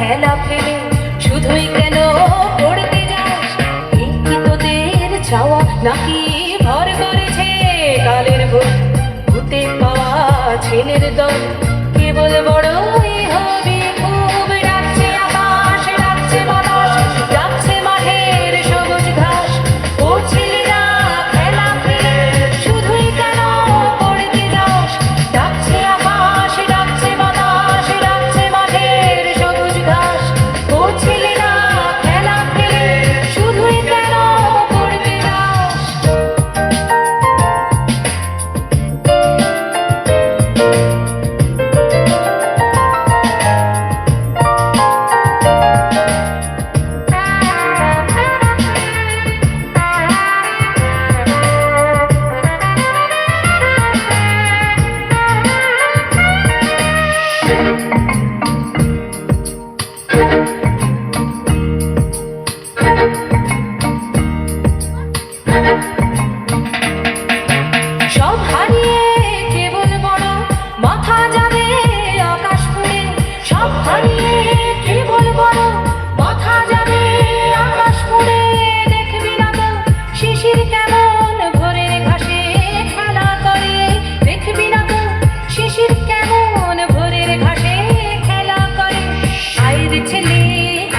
খেলা ফেলে শুধুই কেন পড়তে যাস? এই কি তোদের চাওয়া নাকি ভর করেছে কালের ভূত? ভূতে পাওয়া ছেলের দল কেবল বড়ই হবে খুব। ডাকছে আকাশ, ডাকছে বাতাস, ডাকছে মাঠের সবুজ ঘাস। ও ছেলেরা খেলা ফেলে শুধুই কেন পড়তে যাস? ডাকছে আকাশ, ডাকছে বাতাস, ডাকছে মাঠের সবুজ ঘাস। ও ছেলেরা খেলা ফেলে শুধুই কেন পড়তে যাস? সব হারিয়ে কেবল বড় মাথা যাবে আকাশ পুড়ে। সব হারিয়ে কেবল বড় মাথা যাবে আকাশ পুড়ে। দেখবি না তো শিশির কেমন ভোরের ঘাসে খেলা করে? দেখবি না তো শিশির কেমন ভোরের ঘাসে খেলা করে? আইরে ছেলে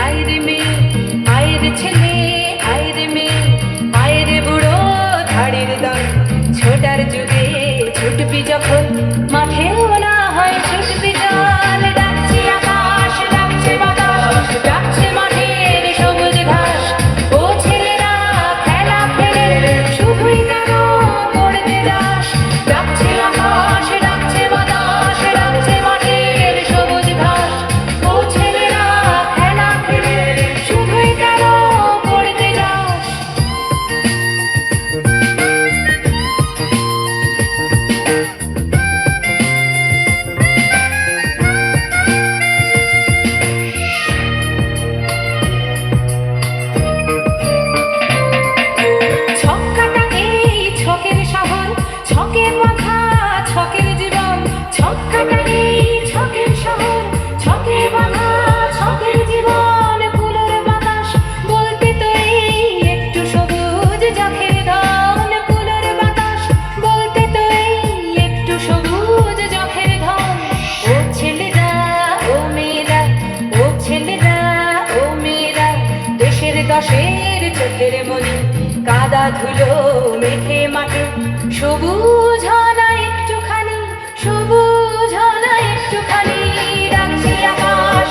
আইরে মেয়ে, আইরে ছেলে আইরে মেয়ে, আইরে বুড়ো ধাড়ির দল। ছোটার যুগে ছুটবি যখন মাঠেও না হয় ছুটবি জল। ডাকছে আকাশ, ডাকছে বাতাস, ডাকছে মাঠের সবুজ ঘাস। ও ছেলেরা খেলা ফেলে শুধুই কেন পড়তে যাস? ডাকছে আকাশ, ডাকছে বাতাস, ডাকছে মাঠের সবুজ ঘাস। ও ছেলেরা খেলা ফেলে শুধুই কেন পড়তে যাস? ছক্কাটা এই ছকের শহর, ছকে বাঁধা ছকের জীবন। ছক্কাটা এই ছকের শহর, ছকে বাঁধা ছকের জীবন। কুলোর বাতাস বলতে তো এই একটু সবুজ যখের ধন। কুলোর বাতাস বলতে তো এই একটু সবুজ যখের ধন। ও ছেলেরা ও মেয়েরা, ও ছেলেরা ও মেয়েরা, দেশের দশের চোখের মনি কাদা ধুলো মেখে মাঠে। সবুজ হনা একটুখানি, সবুজ হনা একটুখানি। ডাকছে আকাশ,